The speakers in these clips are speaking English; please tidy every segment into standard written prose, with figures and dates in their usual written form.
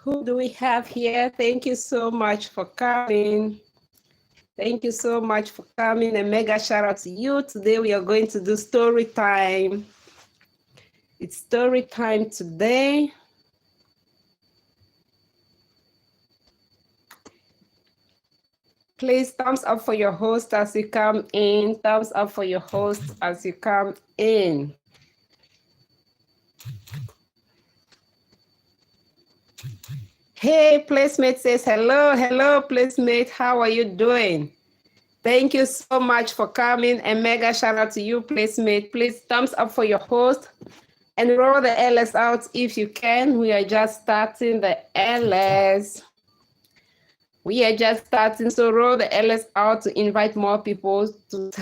Who do we have here? Thank you so much for coming. Thank you so much for coming. A mega shout out to you. Today we are going to do story time. It's story time today. Please thumbs up for your host as you come in. Thumbs up for your host as you come in. Hey, placemate says hello. Hello, placemate. How are you doing? Thank you so much for coming. A mega shout out to you, placemate. Please thumbs up for your host and roll the LS out if you can. We are just starting the LS. We are just starting, so roll the LS out to invite more people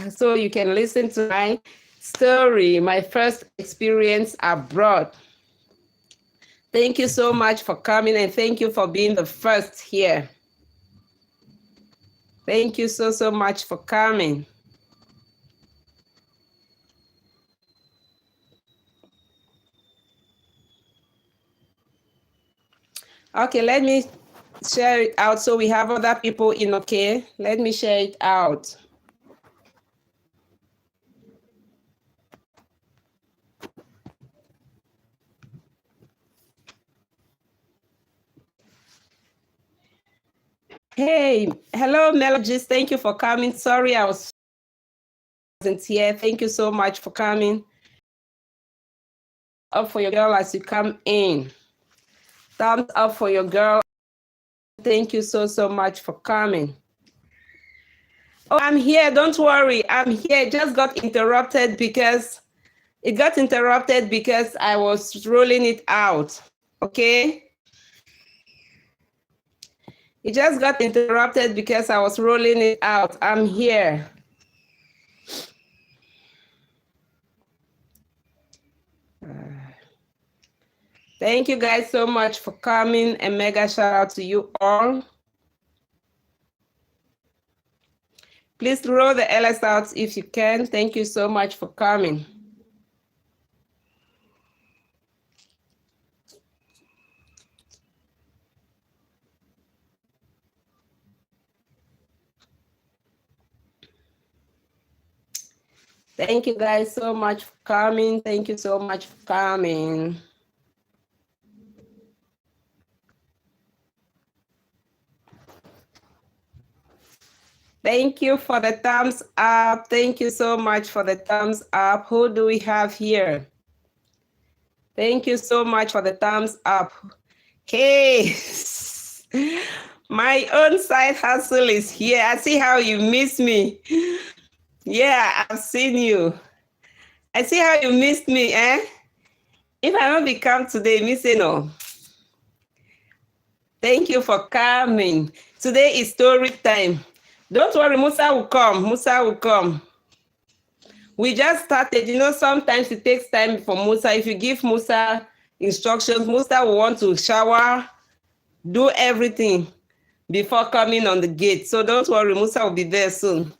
so you can listen to my story, my first experience abroad. Thank you so much for coming and thank you for being the first here. Thank you so much for coming. Okay, let me share it out so we have other people in, okay? Let me share it out. Hey, hello, Melodies. Thank you for coming. Sorry, I wasn't here. Thank you so much for coming. Up for your girl as you come in. Thumbs up for your girl. Thank you so much for coming. Oh, I'm here. Don't worry. I'm here. Just got interrupted because I was rolling it out. Okay? It just got interrupted because I was rolling it out. I'm here. Thank you guys so much for coming. A mega shout out to you all. Please roll the LS out if you can. Thank you so much for coming. Thank you guys so much for coming. Thank you so much for coming. Thank you for the thumbs up. Thank you so much for the thumbs up. Who do we have here? Thank you so much for the thumbs up. Hey, my own side hustle is here. I see how you miss me. Yeah, I've seen you. I see how you missed me, eh? If I don't become today, miss no. Thank you for coming. Today is story time. Don't worry, Musa will come. Musa will come. We just started. You know, sometimes it takes time for Musa. If you give Musa instructions, Musa will want to shower, do everything before coming on the gate. So don't worry, Musa will be there soon.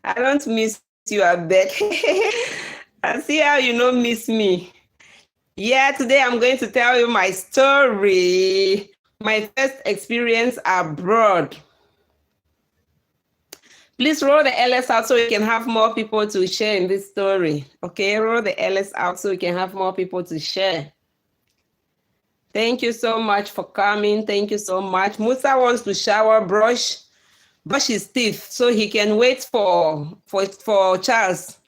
I don't miss you, I bet. I see how you don't miss me. Yeah, today I'm going to tell you my story, my first experience abroad. Please roll the LS out so we can have more people to share in this story. Okay, roll the LS out so we can have more people to share. Thank you so much for coming. Thank you so much. Musa wants to shower, brush his teeth so he can wait for Charles.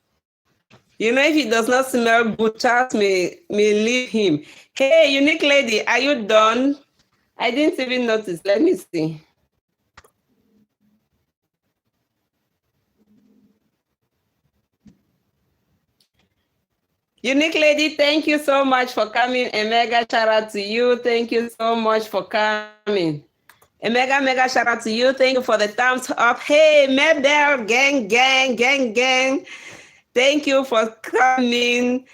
You know, if he does not smell good, Charles may leave him. Hey, unique lady, are you done? I didn't even notice. Let me see. Unique lady, thank you so much for coming. A mega shout out to you. Thank you so much for coming. A mega shout out to you. Thank you for the thumbs up. Hey, Mabel, gang. Thank you for coming.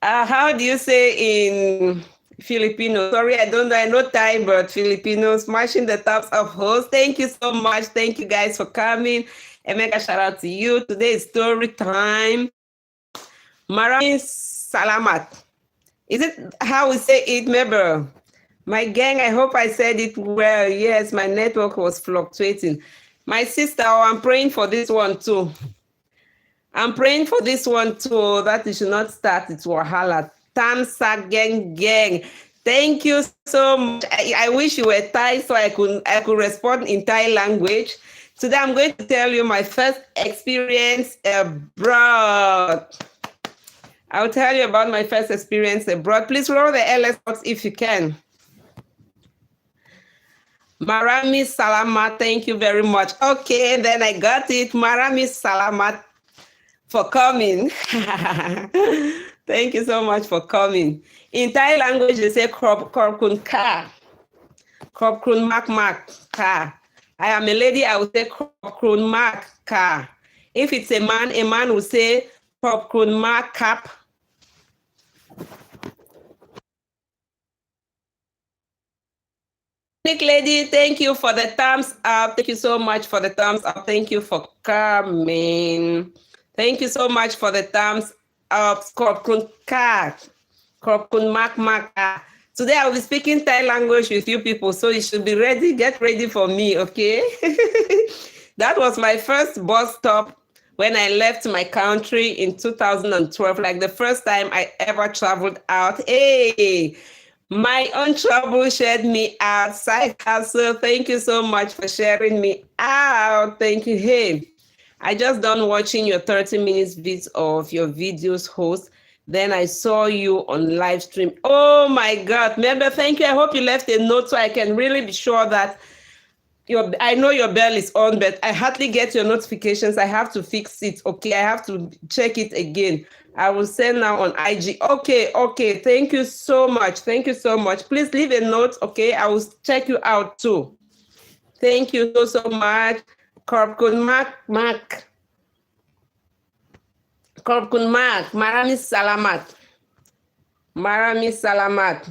How do you say in Filipino? Sorry, I don't know. I know Thai, but Filipino, smashing the tops of hosts. Thank you so much. Thank you guys for coming. A mega shout out to you. Today is story time. Marami salamat. Is it how we say it, Mabel? My gang, I hope I said it well. Yes, my network was fluctuating. My sister, I'm praying for this one too. I'm praying for this one too, that it should not start its wahala. Tamsa gang. Thank you so much. I wish you were Thai so I could respond in Thai language. Today I'm going to tell you my first experience abroad. I'll tell you about my first experience abroad. Please roll the LS box if you can. Marami Salamat, thank you very much. Okay, then I got it. Marami Salamat for coming. Thank you so much for coming. In Thai language, they say Krop Kun Ka. Krop Kun Mak Ka. I am a lady, I would say Krop Kun Mak Ka. If it's a man will say Krop Kun Mak Kap. Lady, thank you for the thumbs up. Thank you so much for the thumbs up. Thank you for coming. Thank you so much for the thumbs up. Today I will be speaking Thai language with you people, so you should be ready. Get ready for me, okay? That was my first bus stop when I left my country in 2012, like the first time I ever traveled out. Hey! My own trouble shared me out. Side hustle, thank you so much for sharing me out. Thank you. Hey, I just done watching your 30 minutes bits of your videos host. Then I saw you on live stream. Oh my God. Member, thank you. I hope you left a note so I can really be sure that I know your bell is on, but I hardly get your notifications. I have to fix it. Okay, I have to check it again. I will send now on IG. Okay. Thank you so much. Thank you so much. Please leave a note. Okay, I will check you out too. Thank you so much. Korkun Mak. Korkun Mak. Marami Salamat. Marami Salamat.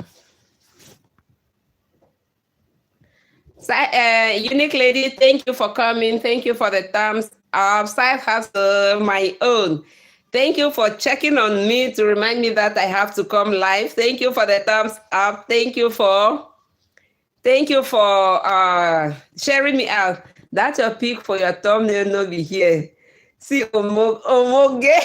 Unique lady, thank you for coming. Thank you for the thumbs up. Side hustle, my own. Thank you for checking on me to remind me that I have to come live. Thank you for the thumbs up. Thank you for sharing me out. That's your pick for your thumbnail, no be here. See, Omoge.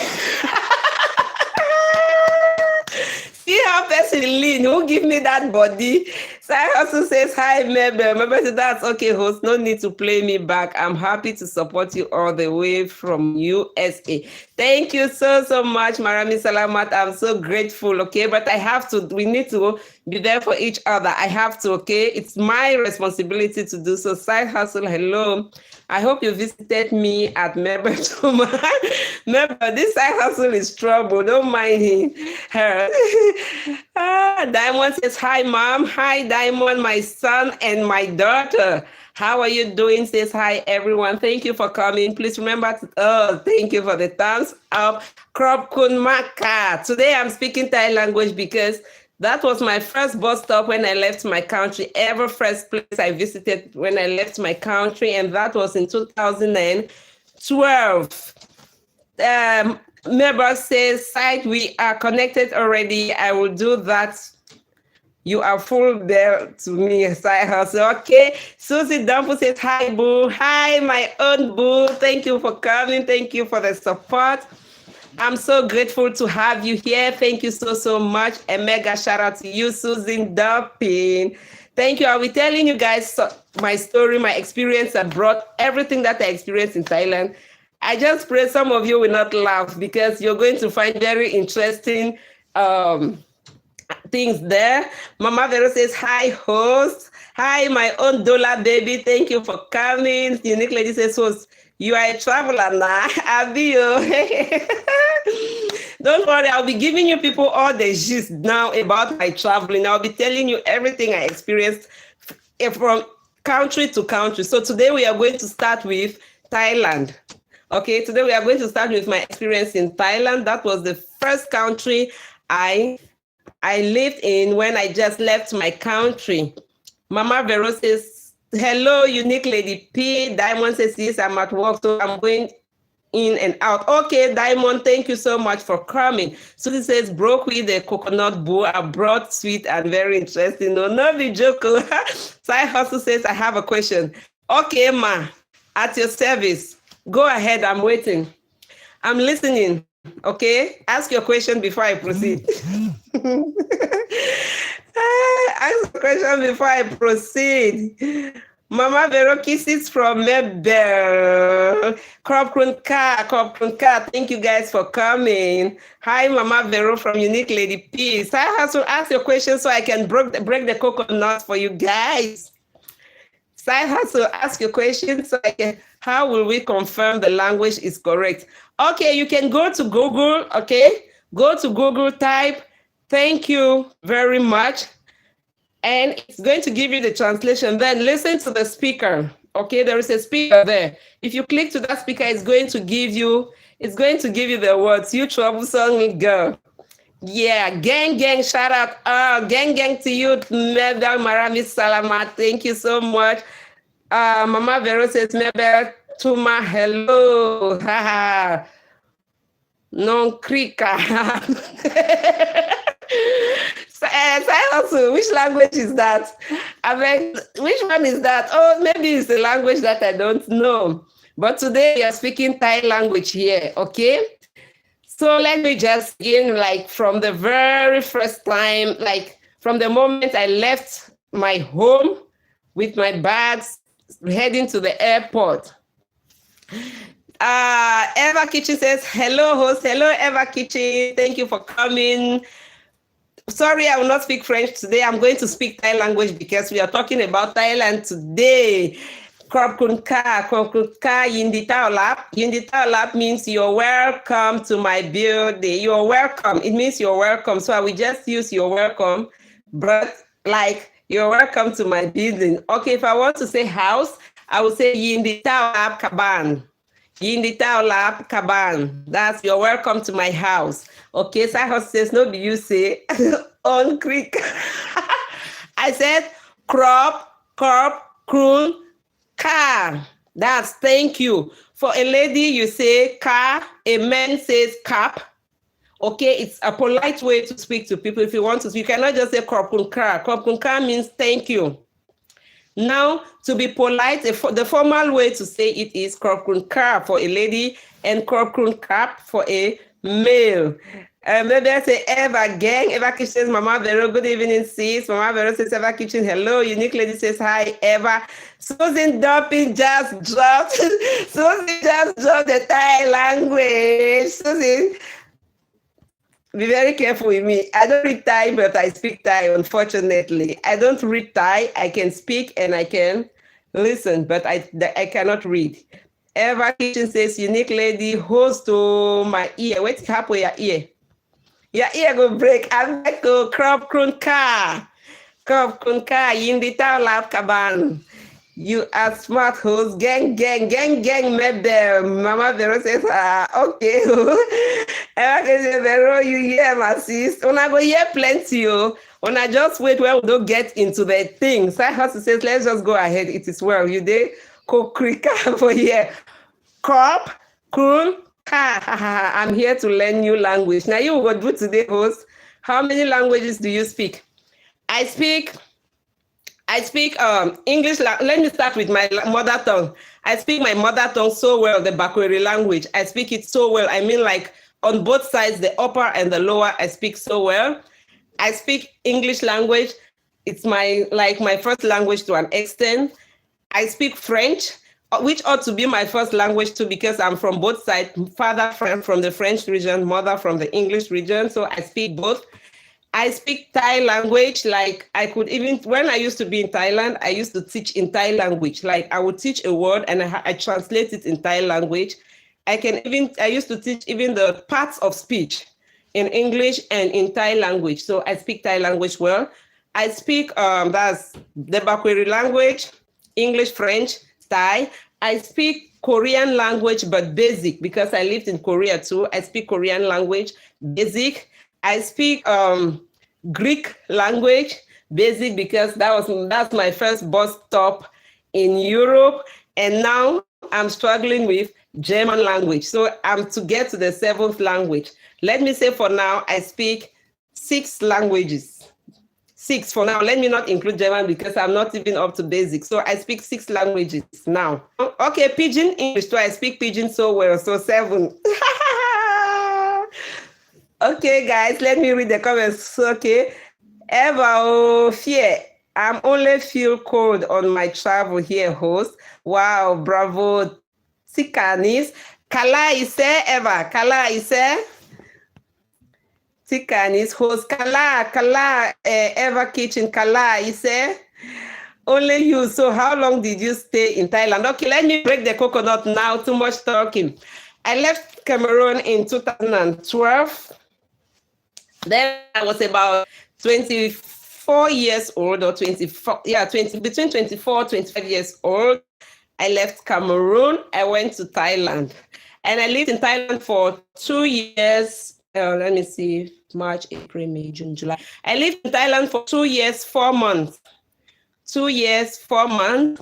See how person lean, who give me that body? So I also says, hi, Mabel. Mabel said, that's okay, host. No need to play me back. I'm happy to support you all the way from USA. Thank you so much, Marami Salamat. I'm so grateful, okay? But we need to be there for each other. I have to, okay? It's my responsibility to do so. Side hustle, hello. I hope you visited me at Member Tuma. Member, this side hustle is trouble. Don't mind her. Diamond says, hi, Mom. Hi, Diamond, my son and my daughter. How are you doing? Says hi, everyone. Thank you for coming. Please remember thank you for the thumbs up. Krop Kun Maka. Today I'm speaking Thai language because that was my first bus stop when I left my country, first place I visited when I left my country, and that was in 2012. Member says, site, we are connected already. I will do that. You are full there to me, side hustle. Okay. Susie Dumpo says, hi, boo. Hi, my own boo. Thank you for coming. Thank you for the support. I'm so grateful to have you here. Thank you so much. A mega shout out to you, Susan Dumpin. Thank you. I'll be telling you guys my story, my experience abroad, everything that I experienced in Thailand. I just pray some of you will not laugh because you're going to find very interesting things there. Mama Vero says, hi, host. Hi, my own Dola baby. Thank you for coming. Unique lady says, host, you are a traveler now. Don't worry, I'll be giving you people all the gist now about my traveling. I'll be telling you everything I experienced from country to country. So today we are going to start with Thailand. Okay, today we are going to start with my experience in Thailand. That was the first country I lived in when I just left my country. Mama Vero says, hello, Unique Lady P. Diamond says, yes, I'm at work, so I'm going in and out. Okay, Diamond, thank you so much for coming. Susie says, broke with a coconut bowl, are broad, sweet, and very interesting. No be joke. Sai Hustle says, I have a question. Okay, ma, at your service. Go ahead, I'm waiting. I'm listening. Okay, ask your question before I proceed. Ask a question before I proceed. Mama Vero kisses from Mebel. Krop thank you guys for coming. Hi, Mama Vero from Unique Lady Peace. I have to ask your question so I can break the coconut for you guys. So I have to ask your question so I can, how will we confirm the language is correct? Okay, you can go to Google, okay? Go to Google, type, thank you very much. And it's going to give you the translation. Then listen to the speaker. Okay, there is a speaker there. If you click to that speaker, it's going to give you the words. You troublesome girl. Yeah, gang, shout out. Gang to you, Mebel Marami Salamat. Thank you so much. Mama Vero says, Mebel Tuma, hello. Haha. Non krika. Also, which language is that? I mean, which one is that? Oh, maybe it's a language that I don't know. But today we are speaking Thai language here, okay? So let me just begin, like from the very first time, like from the moment I left my home with my bags, heading to the airport. Eva Kitchen says, hello, host. Hello, Eva Kitchen. Thank you for coming. Sorry, I will not speak French today. I'm going to speak Thai language because we are talking about Thailand today. Krop kun ka yindi taolap. Yindi taolap means you're welcome to my building. You're welcome. It means you're welcome. So I will just use you're welcome, but like you're welcome to my building. Okay, if I want to say house, I will say yindi taolap kaban. Yindi taolap kaban. That's you're welcome to my house. Okay, so I says no. You say on creek. I said crop, krun, car. That's thank you. For a lady, you say car. A man says cap. Okay, it's a polite way to speak to people. If you want to speak, you cannot just say crop kun car. Crop kun car means thank you. Now, to be polite, the formal way to say it is krop kun car for a lady and krop kun cap for a male. Maybe I say Eva gang. Eva Kitchen says, Mama Vero, good evening, sis. Mama Vero says, Eva Kitchen, hello. Unique Lady says, hi, Eva. Susan Dumping just dropped. Susan just dropped the Thai language. Susan, be very careful with me. I don't read Thai, but I speak Thai, unfortunately. I don't read Thai. I can speak and I can listen, but I cannot read. Eva Kitchen says, Unique Lady, host to my ear. Wait, halfway your ear. Your ear go break. I'm back to crop kun ka. Crop kun ka. Yindi taolap kaban. You are smart host. Gang, Mebel. Mama Vero says, okay. Eva says, Vero, you hear my sis. Una go hear plenty. Una just wait when we don't get into the thing. Sai Hustle says, let's just go ahead. It is well. You dey kokrika for here. Crop, krun, ka. I'm here to learn new language. Now you will do today, host. How many languages do you speak? I speak English. Let me start with my mother tongue. I speak my mother tongue so well, the Bakweri language. I speak it so well. I mean, like on both sides, the upper and the lower, I speak so well. I speak English language. It's my first language to an extent. I speak French, which ought to be my first language too, because I'm from both sides, father from the French region, mother from the English region. So I speak both. I speak Thai language. Like I could even, when I used to be in Thailand, I used to teach in Thai language. Like I would teach a word and I translate it in Thai language. I used to teach even the parts of speech in English and in Thai language. So I speak Thai language well. I speak, that's the Bakweri language, English, French, Thai. I speak Korean language, but basic, because I lived in Korea too. I speak Korean language, basic. I speak Greek language, basic, because that's my first bus stop in Europe. And now I'm struggling with German language. So I'm to get to the 7th language. Let me say for now, I speak 6 languages. 6 for now. Let me not include German because I'm not even up to basic. So I speak 6 languages now. Okay, Pidgin English. So I speak Pidgin so well. So 7. Okay, guys, let me read the comments. Okay. Eva, fear. I'm only feel cold on my travel here, host. Wow, bravo. Tikanis. Kala ise, Eva. Kala ise. Tikanis, host. Kala, Eva Kitchen. Kala ise. Only you. So how long did you stay in Thailand? Okay, let me break the coconut now. Too much talking. I left Cameroon in 2012. Then I was about 24 years old or 24, between 24, 25 years old. I left Cameroon. I went to Thailand. And I lived in Thailand for 2 years. Let me see, March, April, May, June, July. I lived in Thailand for 2 years, 4 months. 2 years, 4 months.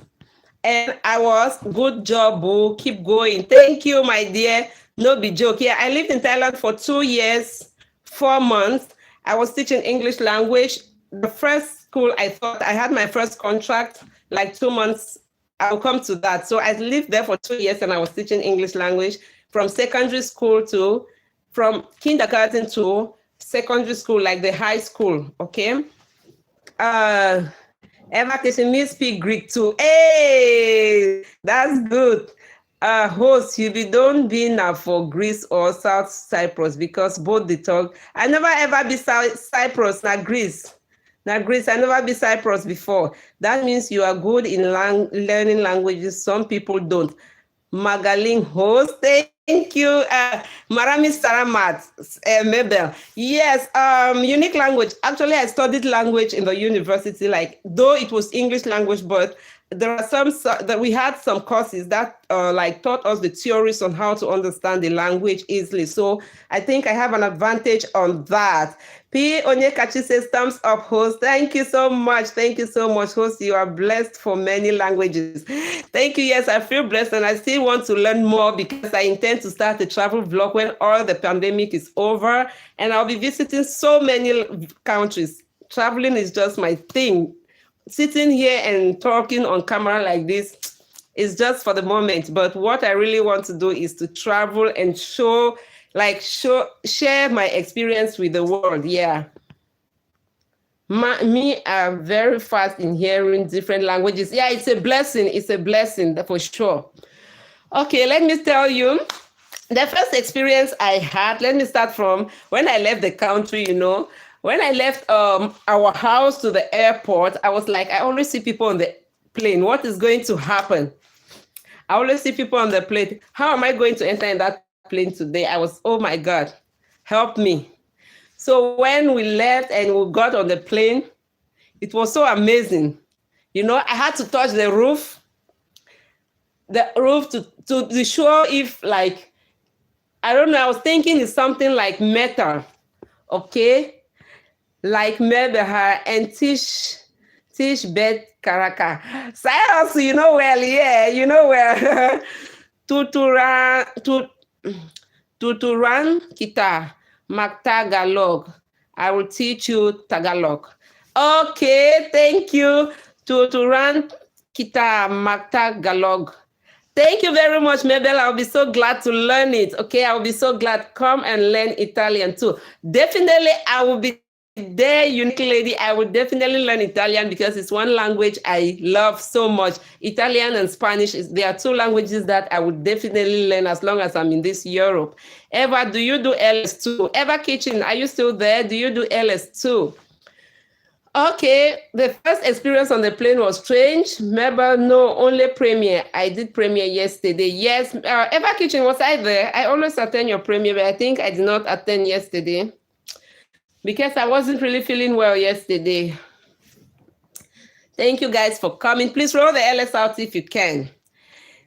And I was, good job, boo. Keep going. Thank you, my dear. No be joke. Yeah, I lived in Thailand for 2 years, 4 months. I was teaching English language. The first school, I thought I had my first contract, like 2 months. I'll come to that. So I lived there for 2 years and I was teaching English language from secondary school to, from kindergarten to secondary school, like the high school, okay? Eva teaching me speak Greek too. Hey, that's good. Host, you be don't be now for Greece or South Cyprus because both the talk. I never ever be Cyprus, not Greece. Not Greece, I never be Cyprus before. That means you are good in learning languages. Some people don't. Magaling host, thank you. Marami Saramat, Mabel. Yes, unique language. Actually, I studied language in the university, like, though it was English language, but there are some that we had some courses that like taught us the theories on how to understand the language easily. So I think I have an advantage on that. P. Onyekachi says, thumbs up, host. Thank you so much. Thank you so much, host. You are blessed for many languages. Thank you. Yes, I feel blessed and I still want to learn more because I intend to start a travel vlog when all the pandemic is over. And I'll be visiting so many countries. Traveling is just my thing. Sitting here and talking on camera like this is just for the moment. But what I really want to do is to travel and share my experience with the world. Yeah. Me are very fast in hearing different languages. Yeah, it's a blessing. It's a blessing for sure. Okay, let me tell you. The first experience I had, let me start from when I left the country, you know. When I left our house to the airport, I was like, I always see people on the plane. What is going to happen? I always see people on the plane. How am I going to enter in that plane today? I was, oh my God, help me. So when we left and we got on the plane, it was so amazing. You know, I had to touch the roof to be sure if, like, I don't know, I was thinking it's something like metal, okay? Like maybe her and Tish Bet Karaka. Cyrus, you know well, yeah, you know well. Tuturan kita Magtagalog. I will teach you Tagalog. Okay, thank you. Tuturan kita Magtagalog. Thank you very much, Mabel. I'll be so glad to learn it. Okay, I'll be so glad. Come and learn Italian too. Definitely, I will be there, unique lady. I will definitely learn Italian because it's one language I love so much. Italian and Spanish, there are 2 languages that I would definitely learn as long as I'm in this Europe. Eva, do you do LS2? Eva Kitchen, are you still there? Do you do LS2? Okay, the first experience on the plane was strange. Remember, no, only premiere. I did premiere yesterday. Yes, Eva Kitchen, was I there? I always attend your premiere, but I think I did not attend yesterday because I wasn't really feeling well yesterday. Thank you guys for coming. Please roll the LS out if you can.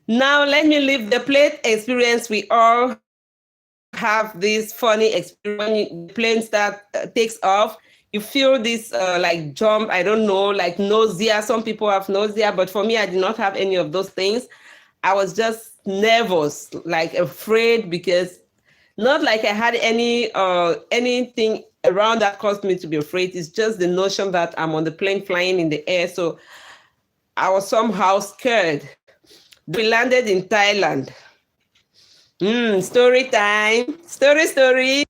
Now, let me leave the plane experience. We all have this funny experience when the plane takes off. You feel this like jump, I don't know, like nausea. Some people have nausea, but for me, I did not have any of those things. I was just nervous, like afraid, because not like I had anything around that caused me to be afraid. It's just the notion that I'm on the plane flying in the air. So I was somehow scared. We landed in Thailand. Story time. Story.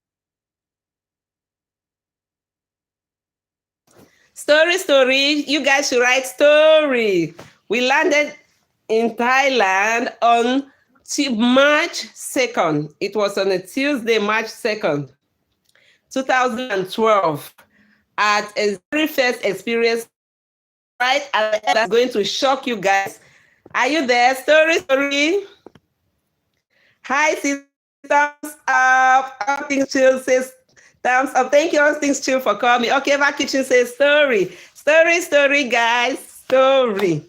Story. You guys should write story. We landed in Thailand on March 2nd. It was on a Tuesday, March 2nd, 2012. At a very first experience, right? That's going to shock you guys. Are you there? Story. Hi, sis. Thumbs up. All Things Chill says thumbs up. Thank you, All Things Chill, for calling me. Okay, my kitchen says story. Story, guys. Story.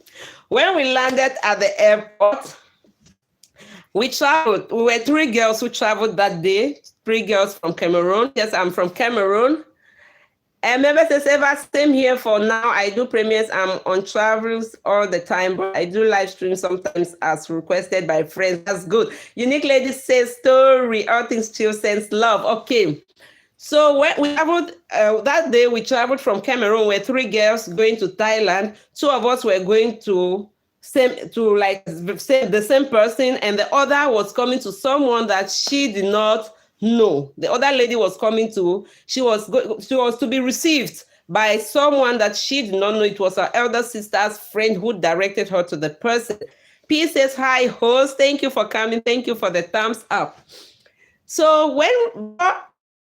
When we landed at the airport, we traveled. We were 3 girls who traveled that day. 3 girls from Cameroon. Yes, I'm from Cameroon. And members ever same here for now. I do premieres. I'm on travels all the time, but I do live stream sometimes as requested by friends. That's good. Unique Lady says story. All Things Chill sends love. Okay. So when we traveled that day, we traveled from Cameroon. We're 3 girls going to Thailand. 2 of us were going to the same person, and the other was coming to someone that she did not know. The other lady was coming to, she was to be received by someone that she did not know. It was her elder sister's friend who directed her to the person. P says, hi, host. Thank you for coming. Thank you for the thumbs up. So when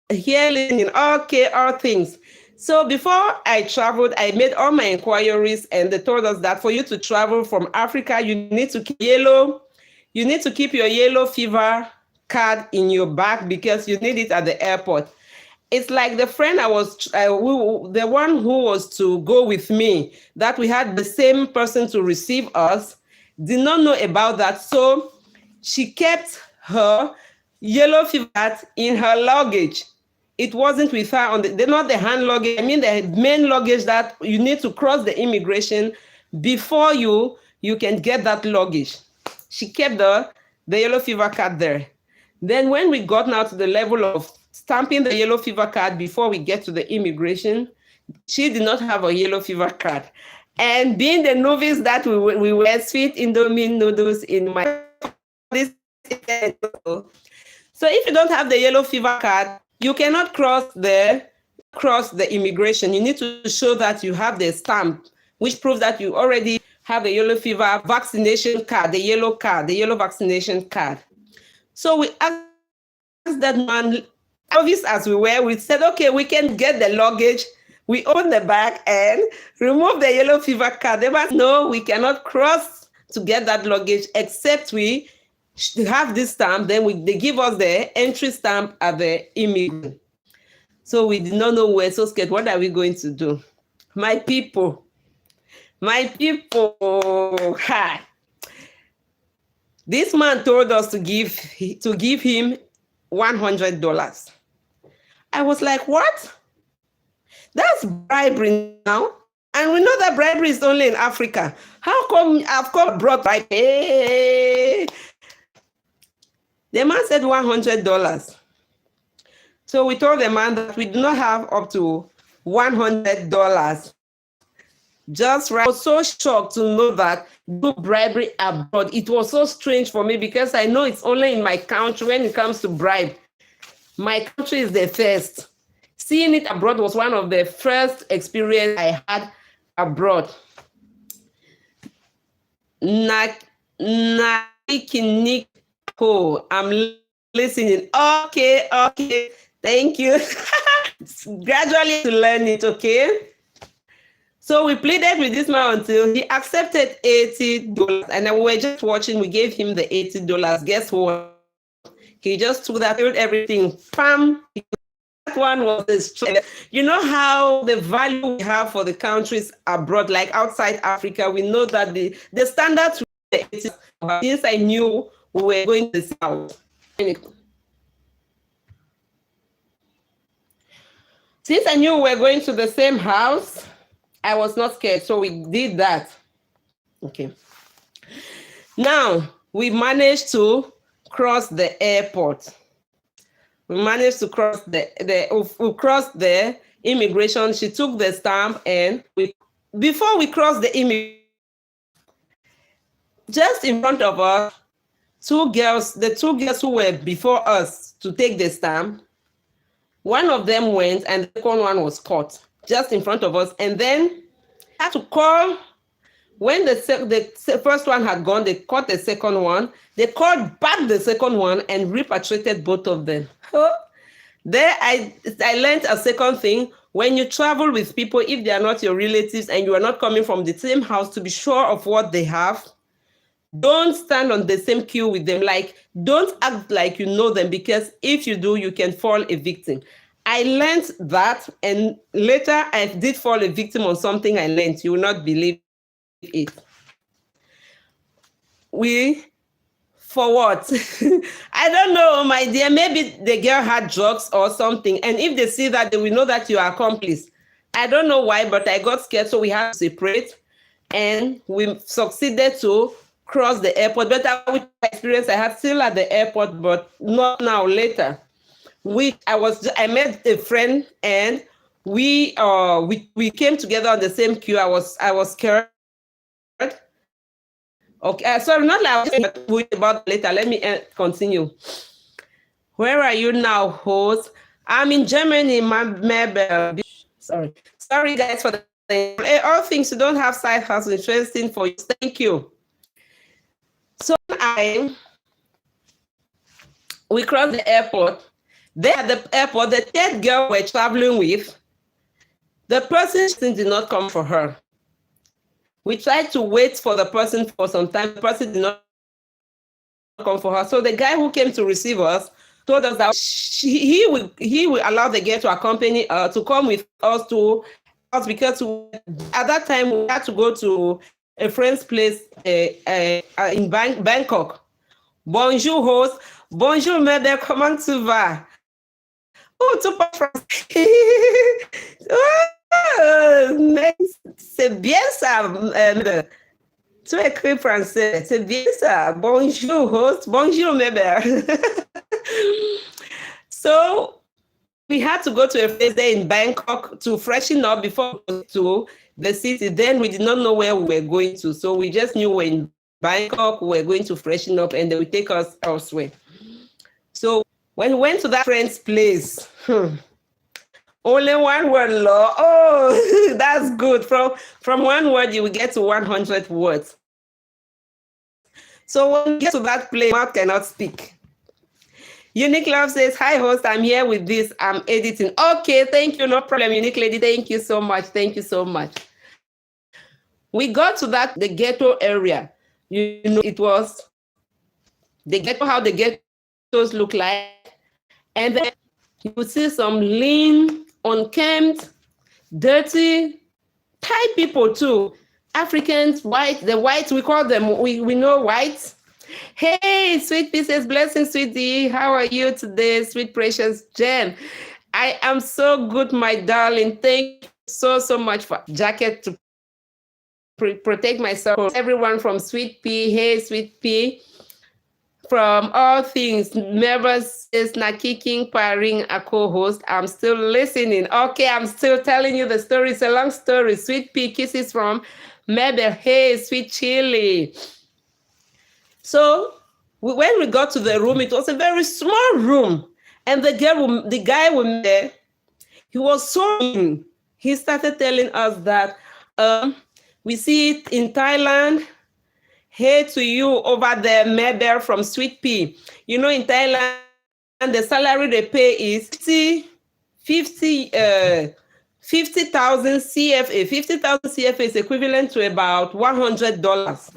here listening, okay, all things. So before I traveled, I made all my inquiries, and they told us that for you to travel from Africa, you need to keep your yellow fever card in your bag, because you need it at the airport. It's like the friend the one who was to go with me, that we had the same person to receive us, did not know about that. So she kept her yellow fever card in her luggage. It wasn't with her on not the hand luggage. I mean the main luggage that you need to cross the immigration before you can get that luggage. She kept the yellow fever card there. Then when we got now to the level of stamping the yellow fever card before we get to the immigration, she did not have a yellow fever card. And being the novice that we were, sweet Indomie noodles in my this. So if you don't have the yellow fever card, you cannot cross the immigration. You need to show that you have the stamp, which proves that you already have the yellow fever vaccination card, the yellow vaccination card. So we asked that man, obvious as we were, we said, okay, we can get the luggage. We opened the bag and removed the yellow fever card. They must know we cannot cross to get that luggage except we have this stamp. Then they give us the entry stamp at the immigration. So we did not know, we were so scared. What are we going to do? My people, hi. This man told us to give him $100. I was like, what? That's bribery now. And we know that bribery is only in Africa. How come I've brought bribery? Hey. The man said $100. So we told the man that we do not have up to $100. Just right. I was so shocked to know that do bribery abroad. It was so strange for me because I know it's only in my country when it comes to bribe. My country is the first. Seeing it abroad was one of the first experience I had abroad. I'm listening. Okay. Thank you. Gradually to learn it, okay? So we pleaded with this man until he accepted $80. And then we were just watching. We gave him the $80. Guess what? He just took that, everything. Bam. That one was the strength. You know how the value we have for the countries abroad, like outside Africa, we know that the standards, since I knew we were going to the south. Since I knew we were going to the same house, I was not scared. So we did that. Okay. Now, we managed to cross the airport. We managed to cross we crossed the immigration. She took the stamp, and before we crossed the immigration, just in front of us, the two girls who were before us to take the stamp, one of them went and the second one was caught just in front of us. And then had to call, when the first one had gone, they caught the second one. They called back the second one and repatriated both of them. There, I learned a second thing. When you travel with people, if they are not your relatives and you are not coming from the same house, to be sure of what they have, don't stand on the same queue with them. Like, don't act like you know them, because if you do, you can fall a victim. I learned that, and later I did fall a victim on something I learned. You will not believe it. For what? I don't know, my dear. Maybe the girl had drugs or something. And if they see that, they will know that you are accomplice. I don't know why, but I got scared. So we had to separate, and we succeeded to cross the airport. But with my experience I had still at the airport, but not now, later. I met a friend, and we came together on the same queue. I was scared. Okay, sorry, not like about later. Let me continue. Where are you now, host? I'm in Germany, Mabel. Sorry, guys, for the all things you don't have side hustle interesting for you. Thank you. So we crossed the airport. There at the airport, the third girl we're traveling with, the person did not come for her. We tried to wait for the person for some time. The person did not come for her. So the guy who came to receive us told us that he will allow the girl to accompany to come with us because at that time we had to go to a friend's place in Bangkok. Bonjour, host. Bonjour, madame. Comment tu vas? Oh, tu parles français. C'est bien ça. Tu écris français. C'est bien ça. Bonjour, host. Bonjour, madame. So we had to go to a place there in Bangkok to freshen up before we go to the city. Then we did not know where we were going to. So we just knew we're in Bangkok, we were going to freshen up, and they would take us elsewhere. So when we went to that friend's place, only one word, law. Oh, that's good. From one word, you will get to 100 words. So when you get to that place, mouth cannot speak. Unique Love says, hi, host. I'm here with this. I'm editing. Okay, thank you. No problem, Unique Lady. Thank you so much. Thank you so much. We got to the ghetto area. You know, it was the ghetto, how the ghettos look like. And then you would see some lean, unkempt, dirty, Thai people too. Africans, white, the whites, we call them, we know whites. Hey, sweet pieces, blessings, sweetie. How are you today, sweet precious Jen? I am so good, my darling. Thank you so much for jacket to protect myself. Everyone from Sweet Pea, hey, Sweet Pea. From all things, never says na kicking, paring a co-host. I'm still listening. Okay, I'm still telling you the story. It's a long story. Sweet Pea kisses from Mabel. Hey, sweet chili. So when we got to the room, it was a very small room. And the guy was there. He was so mean. He started telling us that we see it in Thailand. Hey to you over there, Mabel from Sweet Pea. You know, in Thailand, the salary they pay is 50,000 CFA. 50,000 CFA is equivalent to about $100.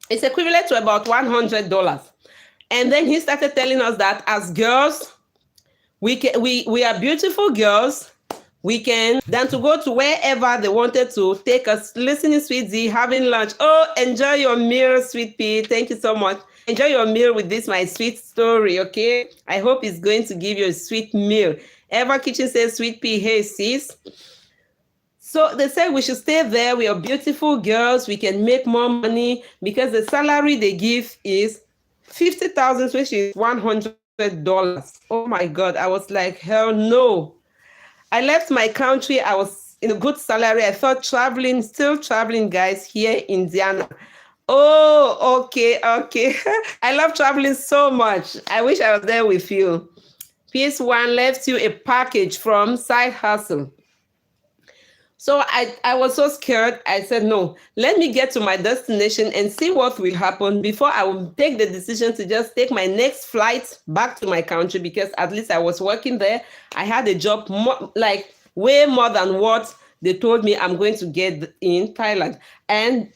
It's equivalent to about $100. And then he started telling us that as girls, we are beautiful girls. We can then to go to wherever they wanted to take us, listening, Sweet Z, having lunch. Oh, enjoy your meal, Sweet Pea. Thank you so much. Enjoy your meal with this, my sweet story, okay? I hope it's going to give you a sweet meal. Eva Kitchen says, Sweet Pea, hey, sis. So they said we should stay there. We are beautiful girls. We can make more money because the salary they give is 50,000, which is $100. Oh my God. I was like, hell no. I left my country. I was in a good salary. I thought traveling, still traveling, guys, here in Indiana. Oh, okay, okay. I love traveling so much. I wish I was there with you. Piece one left you a package from Side Hustle. So I was so scared. I said, no, let me get to my destination and see what will happen before I will take the decision to just take my next flight back to my country, because at least I was working there. I had a job like way more than what they told me I'm going to get in Thailand. And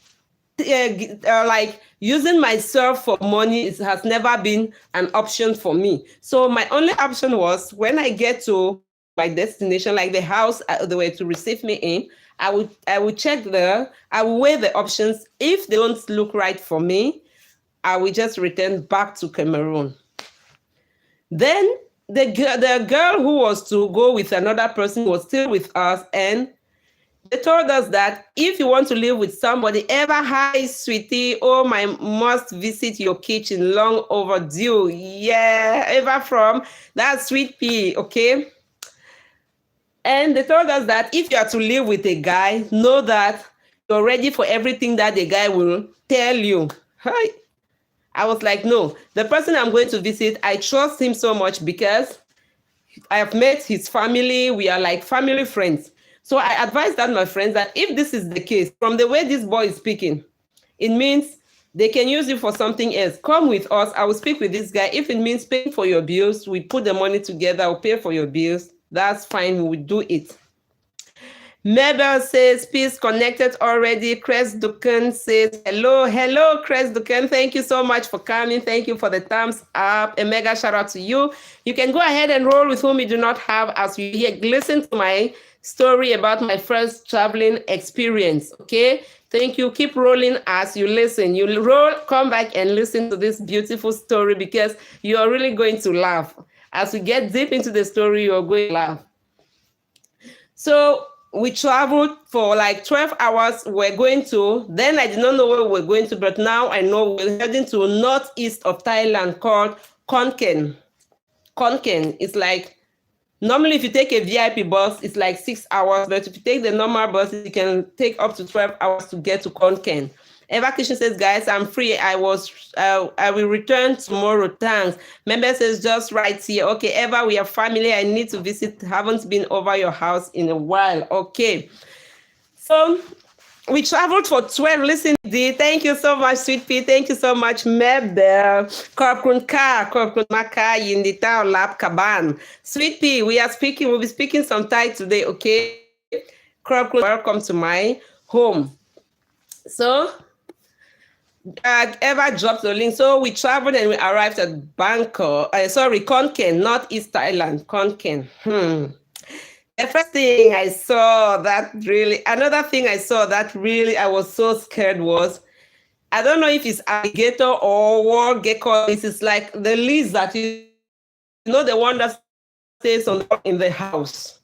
like using myself for money has never been an option for me. So my only option was, when I get to my destination, like the house they were to receive me in, I would check there, I will weigh the options. If they don't look right for me, I will just return back to Cameroon. Then the girl who was to go with another person was still with us, and they told us that if you want to live with somebody, ever, hi, sweetie, oh, my must visit your kitchen, long overdue. Yeah, ever from that sweet pea, okay? And they told us that if you are to live with a guy, know that you're ready for everything that the guy will tell you. Hi. I was like, no, the person I'm going to visit, I trust him so much because I have met his family. We are like family friends. So I advised that my friends that if this is the case, from the way this boy is speaking, it means they can use you for something else. Come with us. I will speak with this guy. If it means paying for your bills, we put the money together. I'll pay for your bills. That's fine. We will do it. Mabel says, peace connected already. Chris Dukan says, hello, hello, Chris Dukan. Thank you so much for coming. Thank you for the thumbs up. A mega shout out to you. You can go ahead and roll with whom you do not have as you hear. Listen to my story about my first traveling experience. Okay. Thank you. Keep rolling as you listen. You roll, come back and listen to this beautiful story because you are really going to laugh. As we get deep into the story, you are going to laugh. So we traveled for like 12 hours. We're going to, then I did not know where we're going to, but now I know we're heading to northeast of Thailand called Khon Kaen. Khon Kaen is like, normally if you take a VIP bus, it's like 6 hours, but if you take the normal bus, you can take up to 12 hours to get to Khon Kaen. Evacuation says, guys, I'm free. I will return tomorrow. Thanks. Member says, just right here. Okay, Eva, we are family. I need to visit. Haven't been over your house in a while. Okay. So we traveled for 12. Listen, D. Thank you so much, Sweet Pea. Thank you so much, Mebel. Korkun Maka, Yindita, Lab Kaban. Sweet Pea, we are speaking. We'll be speaking some Thai today, okay? Korkun, welcome to my home. So, Eva dropped the link. So we traveled and we arrived at Bangkok. Khon Kaen, Northeast Thailand. Khon Kaen. The first thing I saw another thing I saw that really I was so scared was, I don't know if it's alligator or war gecko. This is like the lizard, you know, the one that stays in the house.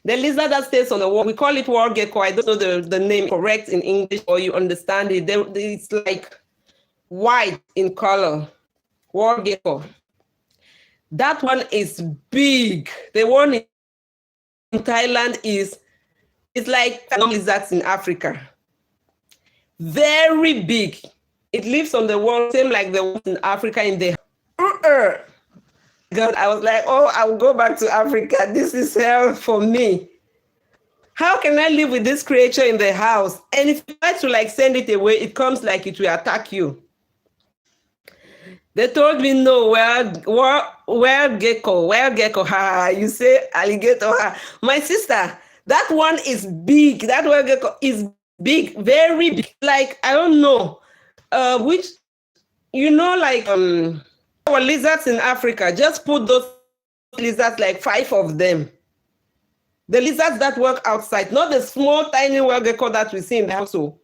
The lizard that stays on the wall, we call it war gecko. I don't know the name correct in English, or you understand it. It's like white in color. War gecko. That one is big. The one in Thailand it's like lizards in Africa. Very big. It lives on the wall, same like the ones in Africa in the God, I was like, oh, I will go back to Africa. This is hell for me. How can I live with this creature in the house? And if you try to like send it away, it comes like it will attack you. They told me no, wild gecko, you say alligator, My sister, that one is big. That wild gecko is big, very big. Like, I don't know, which, you know, like, our lizards in Africa, just put those lizards, like 5 of them. The lizards that work outside, not the small, tiny wild gecko that we see in the household.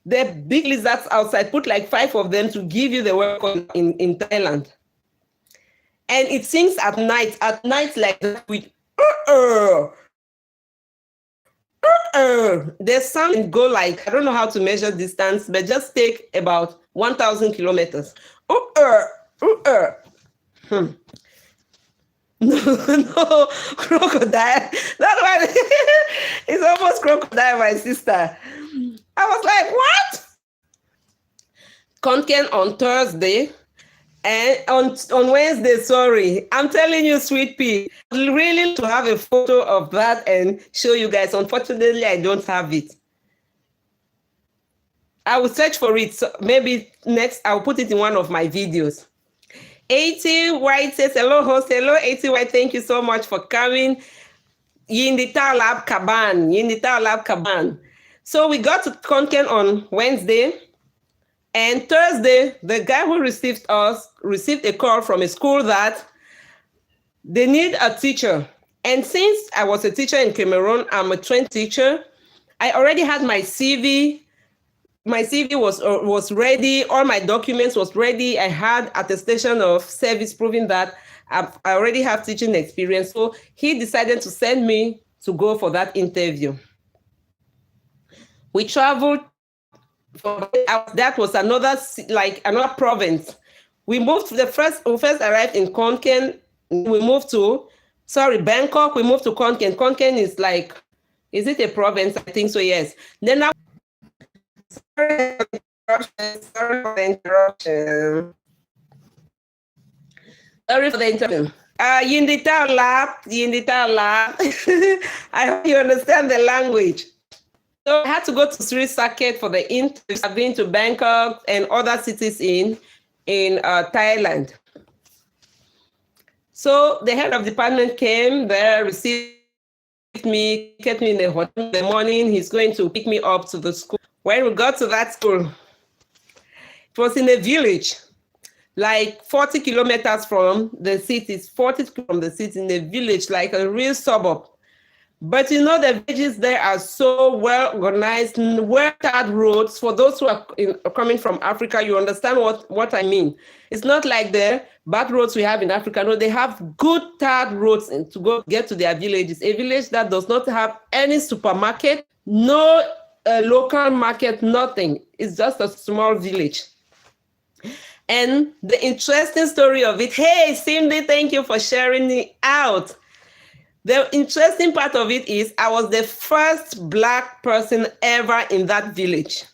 The big lizards outside, put like 5 of them to give you the work in Thailand. And it sings at night like that with The sound go like, I don't know how to measure distance, but just take about 1,000 kilometers. No, crocodile. That's why it's almost crocodile, my sister. I was like, what? Konken on Thursday and on Wednesday, sorry. I'm telling you, sweet pea, really to have a photo of that and show you guys. Unfortunately, I don't have it. I will search for it. So maybe next, I'll put it in one of my videos. 80 White says, hello, host. Hello, 80 White. Thank you so much for coming. Yindita Lab Kaban. So we got to Konken on Wednesday. And Thursday, the guy who received a call from a school that they need a teacher. And since I was a teacher in Cameroon, I'm a trained teacher. I already had my CV. My CV was ready. All my documents was ready. I had attestation of service proving that I already have teaching experience. So he decided to send me to go for that interview. We traveled. That was another province. We moved we first arrived in Konken. We moved to Bangkok. We moved to Konken. Konken is like, is it a province? I think so, yes. Then now, sorry for the interruption. Yindita Lab. I hope you understand the language. So I had to go to Sri Saket for the interviews. I've been to Bangkok and other cities in Thailand. So the head of department came there, received me, kept me in the hotel in the morning. He's going to pick me up to the school. When we got to that school, it was in a village, like 40 kilometers from the city. 40 from the city, in a village, like a real suburb. But you know, the villages there are so well organized, well-tarred roads. For those who are coming from Africa, you understand what I mean. It's not like the bad roads we have in Africa. No, they have good tarred roads to get to their villages. A village that does not have any supermarket, no local market, nothing. It's just a small village. And the interesting story of it, hey, Cindy, thank you for sharing it out. The interesting part of it is I was the first Black person ever in that village.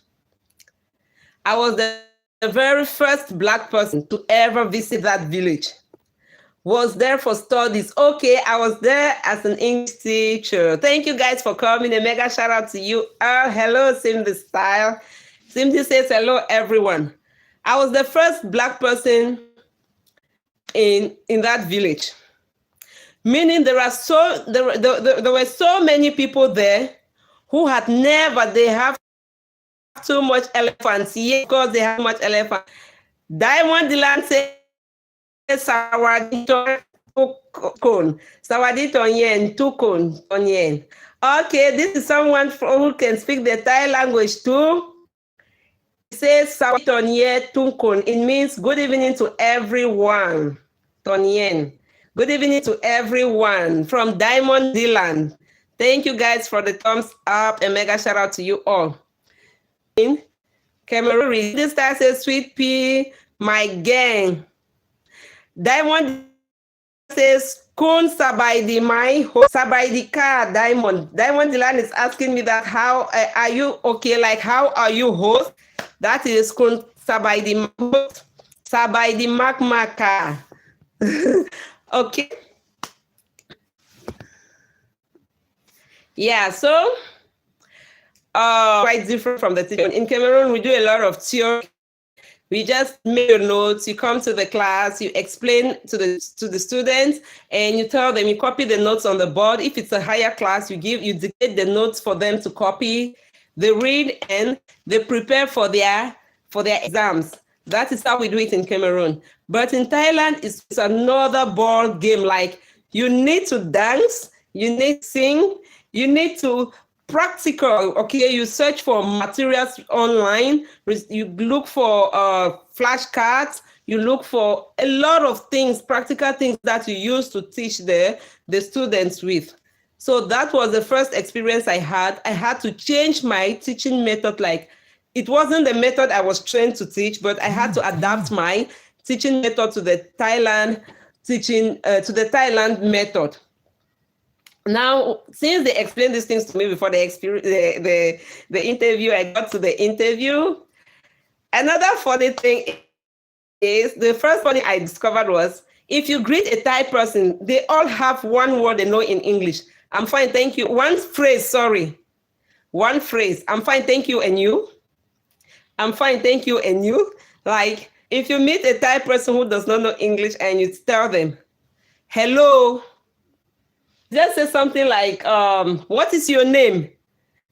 I was the very first Black person to ever visit that village. Was there for studies. Okay, I was there as an English teacher. Thank you guys for coming. A mega shout out to you. Hello, Cindy Style. Cindy says hello, everyone. I was the first Black person in that village. Meaning there were so many people there who had they have too much elephants. Yes, because they have much elephant. Diamond Dylan says, Sawadito Tonyen. Okay, this is someone who can speak the Thai language too. It says Sawadito Tunkun. It means good evening to everyone. Tonyen. Good evening to everyone from Diamond Dylan. Thank you guys for the thumbs up. A mega shout out to you all. In Cameroon, this star says, sweet pea, my gang. Diamond says, Kun Sabaidi, my host. Sabaidi ka, Diamond. Diamond Dylan is asking me that, how are you okay? Like, how are you host? That is Kun Sabaidi, host. Sabaidi Makmaka. Okay. Yeah, so quite different from the teacher. In Cameroon, we do a lot of theory. We just make your notes, you come to the class, you explain to the students, and you tell them, you copy the notes on the board. If it's a higher class, you dictate the notes for them to copy. They read and they prepare for their exams. That is how we do it in Cameroon. But in Thailand, it's another ball game. Like, you need to dance, you need to sing, you need to practical. Okay, you search for materials online, you look for flashcards, you look for a lot of things, practical things that you use to teach the students with. So that was the first experience I had. I had to change my teaching method. Like, it wasn't the method I was trained to teach, but I had to adapt my teaching method to the Thailand method. Now, since they explained these things to me before the interview, I got to the interview. Another funny thing is, the first funny I discovered was, if you greet a Thai person, they all have one word they know in English. I'm fine, thank you. One phrase, I'm fine, thank you, and you? I'm fine, thank you, and you? Like, if you meet a Thai person who does not know English and you tell them, hello, just say something like, what is your name?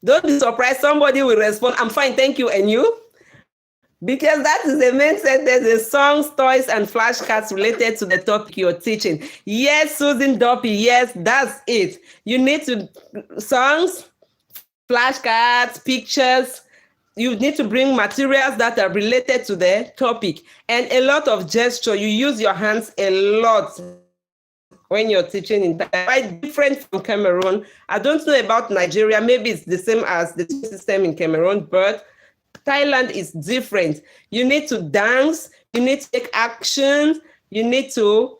Don't be surprised, somebody will respond, I'm fine, thank you, and you? Because that is the main sentence, the songs, toys, and flashcards related to the topic you're teaching. Yes, Susan Duffy, yes, that's it. You need to, songs, flashcards, pictures, you need to bring materials that are related to the topic, and a lot of gesture. You use your hands a lot when you're teaching in Thailand. Quite different from Cameroon. I don't know about Nigeria. Maybe it's the same as the system in Cameroon, but Thailand is different. You need to dance, you need to take action, you need to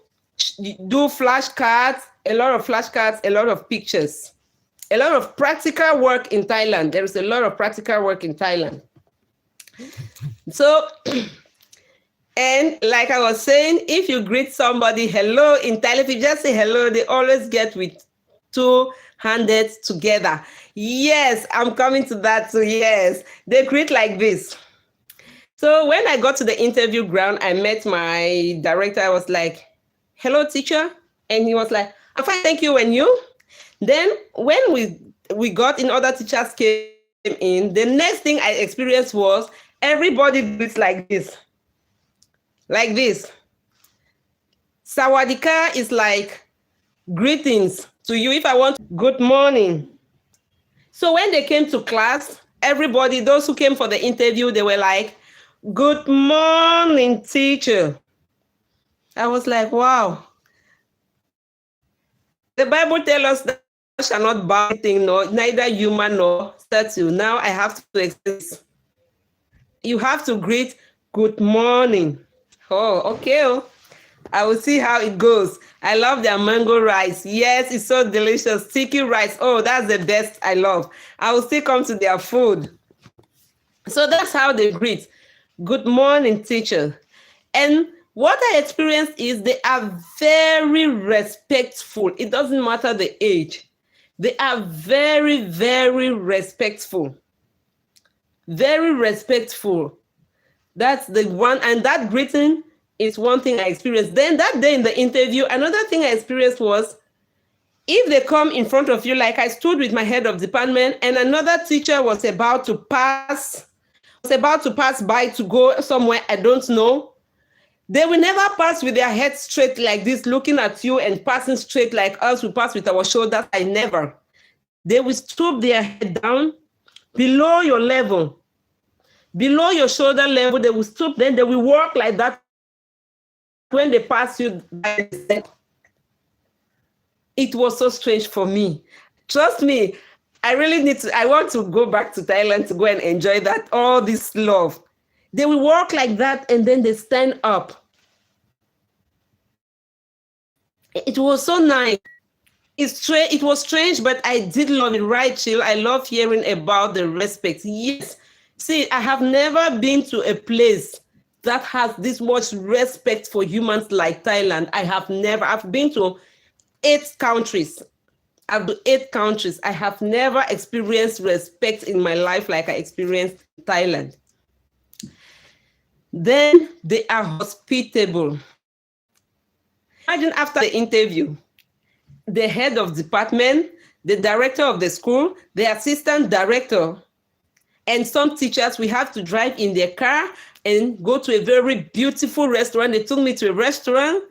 do flashcards, a lot of flashcards, a lot of pictures, a lot of practical work in Thailand. There is a lot of practical work in Thailand. So, and like I was saying, if you greet somebody hello in Thailand, if you just say hello, they always get with two-handed together. Yes, I'm coming to that too. Yes, they greet like this. So when I got to the interview ground, I met my director. I was like, hello, teacher. And he was like, I'm fine, thank you. And you? Then when we got in, other teachers came in, the next thing I experienced was everybody greets like this. Like this. Sawadika is like greetings to you. If I want, good morning. So when they came to class, everybody, those who came for the interview, they were like, good morning, teacher. I was like, wow. The Bible tells us that you shall not bow anything, no, neither human nor statue. Now I have to express. You have to greet good morning. Oh, okay. I will see how it goes. I love their mango rice. Yes, it's so delicious. Sticky rice. Oh, that's the best I love. I will still come to their food. So that's how they greet. Good morning, teacher. And what I experienced is they are very respectful. It doesn't matter the age. They are very, very respectful. Very respectful. That's the one. And that greeting is one thing I experienced. Then that day in the interview, another thing I experienced was, if they come in front of you, like I stood with my head of department and another teacher was about to pass by to go somewhere I don't know, they will never pass with their head straight like this, looking at you and passing straight like us, we pass with our shoulders. I never. They will stoop their head down below your level, below your shoulder level. They will stoop, then they will walk like that. When they pass you, it was so strange for me. Trust me, I want to go back to Thailand to go and enjoy that, all this love. They will walk like that and then they stand up. It was so nice. It was strange, but I did love it, right, Chill? I love hearing about the respect. Yes. See, I have never been to a place that has this much respect for humans like Thailand. I've been to 8 countries. I have never experienced respect in my life like I experienced in Thailand. Then they are hospitable. Imagine after the interview, the head of department, the director of the school, the assistant director, and some teachers, we have to drive in their car and go to a very beautiful restaurant. They took me to a restaurant.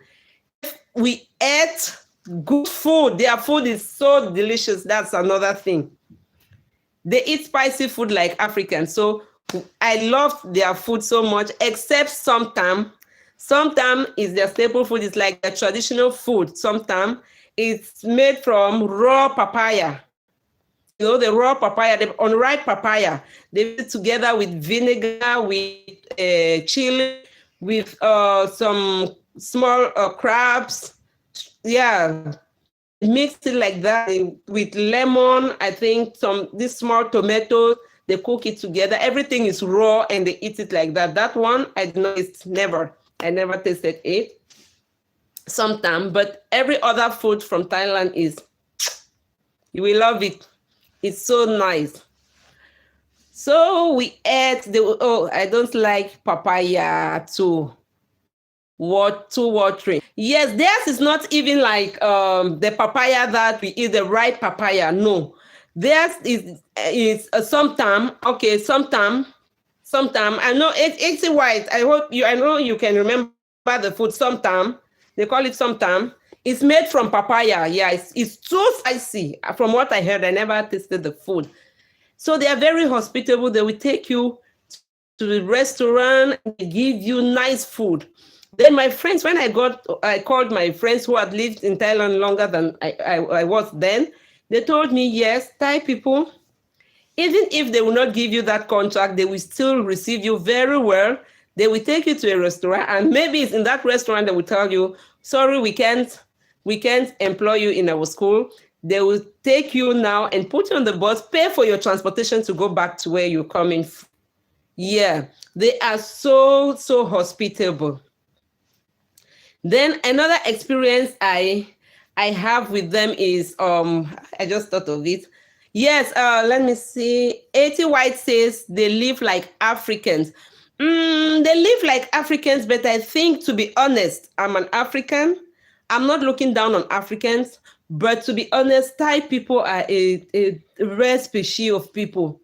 We ate good food. Their food is so delicious. That's another thing. They eat spicy food like Africans. So I love their food so much, except sometimes is their staple food. It's like their traditional food. Sometimes it's made from raw papaya. You know, the raw papaya, the unripe papaya. They put it together with vinegar, with chili, with some small crabs. Yeah, they mix it like that with lemon. I think these small tomatoes. They cook it together. Everything is raw and they eat it like that. That one I did not taste. Never. I never tasted it. Sometimes, but every other food from Thailand is, you will love it. It's so nice. So we ate I don't like papaya too. Too watery. Yes, theirs is not even like the papaya that we eat, the ripe papaya. No, theirs is sometime. Okay, sometime. I know it's white. I know you can remember the food. Sometime they call it sometime. It's made from papaya. Yeah, it's too spicy. From what I heard, I never tasted the food. So they are very hospitable. They will take you to the restaurant and give you nice food. Then my friends, when I called my friends who had lived in Thailand longer than I was then, they told me, yes, Thai people, even if they will not give you that contract, they will still receive you very well. They will take you to a restaurant, and maybe it's in that restaurant they will tell you, sorry, we can't employ you in our school. They will take you now and put you on the bus, pay for your transportation to go back to where you're coming from. Yeah, they are so hospitable. Then another experience I have with them is I just thought of it. Yes, let me see. 80 White says they live like Africans. They live like Africans, but I think, to be honest, I'm an African. I'm not looking down on Africans, but to be honest, Thai people are a rare species of people.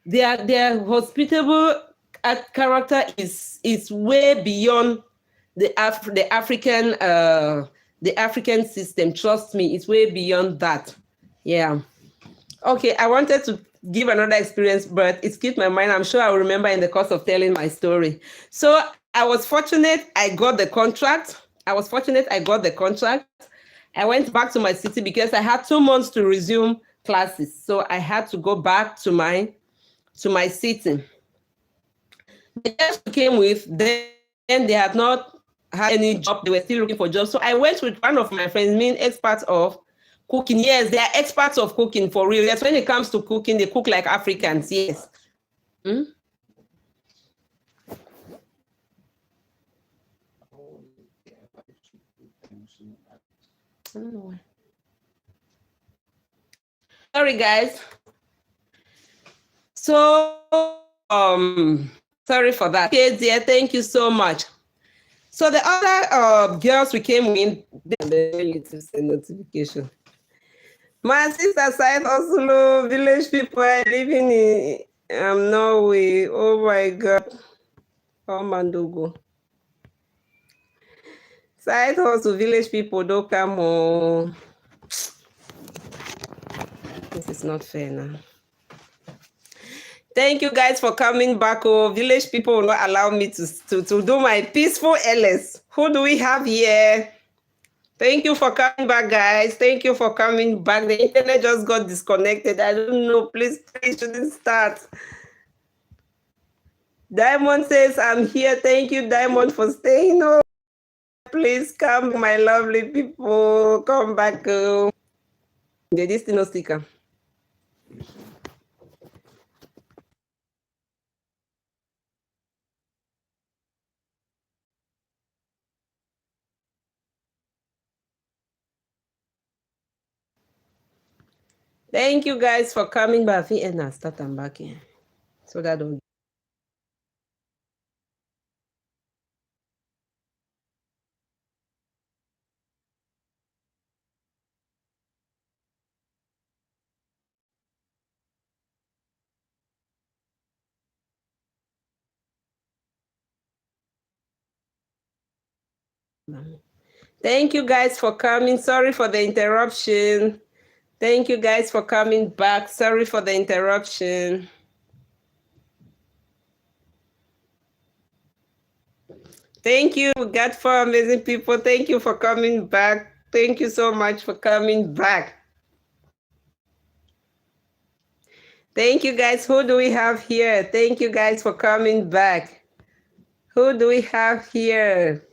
Their hospitable character is way beyond the African system. Trust me, it's way beyond that. Yeah. Okay, I wanted to give another experience, but it skipped my mind. I'm sure I'll remember in the course of telling my story. So I was fortunate I got the contract. I went back to my city because I had 2 months to resume classes. So I had to go back to my city. The girls who came with, then they had not had any job. They were still looking for jobs. So I went with one of my friends, being experts of cooking. Yes, they are experts of cooking for real. Yes, when it comes to cooking, they cook like Africans. Yes. I don't know why. Sorry, guys. So, sorry for that. Okay, dear, thank you so much. So the other girls we came in, the notification. My sister side Oslo, village people are living in Norway. Oh my God. Oh, Mandugo. Side hustle, village people don't come home. This is not fair now. Thank you guys for coming back. Oh, village people will not allow me to do my peaceful LS. Who do we have here? Thank you for coming back, guys. Thank you for coming back. The internet just got disconnected. I don't know. Please shouldn't start. Diamond says, I'm here. Thank you, Diamond, for staying home. Please come, my lovely people. Come back. This is no sticker. Thank you guys for coming back. And I start and back in. So that don't. Thank you guys for coming. Sorry for the interruption. Thank you guys for coming back. Sorry for the interruption. Thank you. We got 4 amazing people. Thank you for coming back. Thank you so much for coming back. Thank you guys. Who do we have here? Thank you guys for coming back. Who do we have here?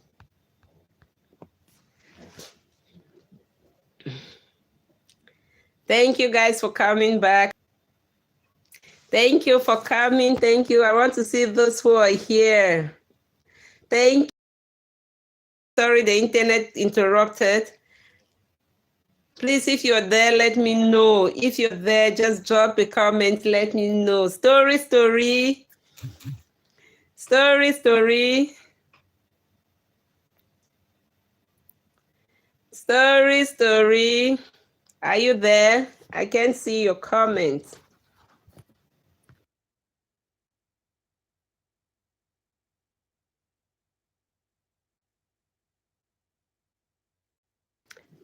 Thank you guys for coming back. Thank you for coming. Thank you. I want to see those who are here. Thank you. Sorry, the internet interrupted. Please, if you're there, let me know. If you're there, just drop a comment. Let me know. Story. Story. Story. Are you there? I can't see your comments.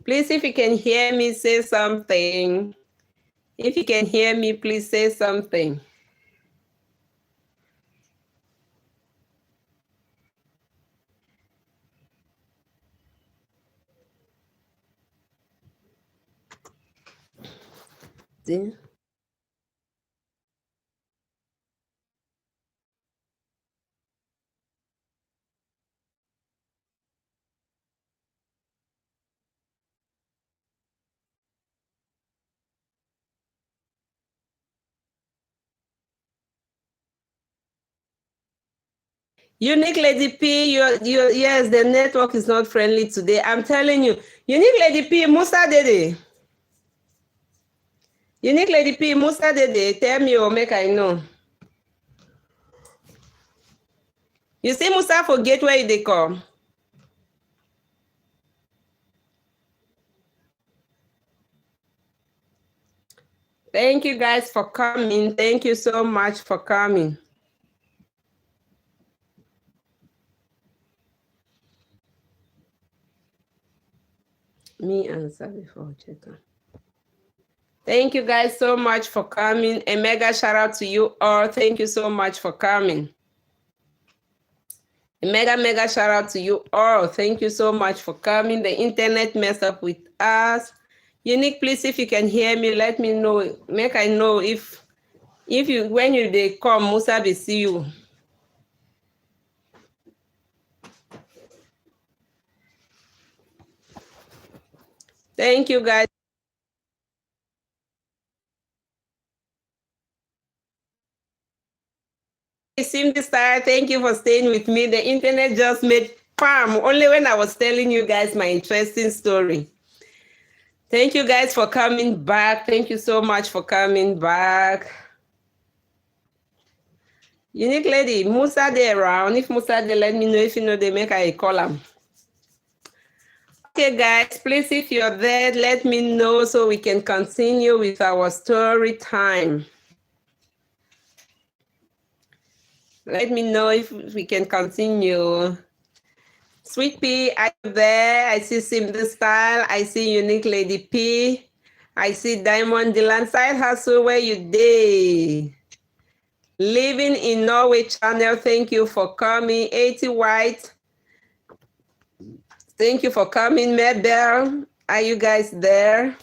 Please, if you can hear me, say something. If you can hear me, please say something. See? Unique Lady P, yes, the network is not friendly today. I'm telling you. Unique Lady P, Musa Dede. Unique Lady P, Musa Dede, tell me or make I know. You see Musa forget where they come. Thank you guys for coming. Thank you so much for coming. Me answer before check. Thank you guys so much for coming. A mega shout out to you all. Thank you so much for coming. A mega shout out to you all. Thank you so much for coming. The internet messed up with us. Unique, please, if you can hear me, let me know. Make I know if you when you they come, Musa be see you. Thank you guys. Cindy Star, thank you for staying with me. The internet just made palm only when I was telling you guys my interesting story. Thank you guys for coming back. Thank you so much for coming back. Unique Lady, Musa they around. If Musa they let me know. If you know they make a column. Okay, guys, please, if you're there, let me know so we can continue with our story time. Let me know if we can continue. Sweet P, are you there? I see Simple Style. I see Unique Lady P. I see Diamond Dylan Side Hustle. Where you day? Living in Norway channel. Thank you for coming. 80 White. Thank you for coming. Mabel, are you guys there?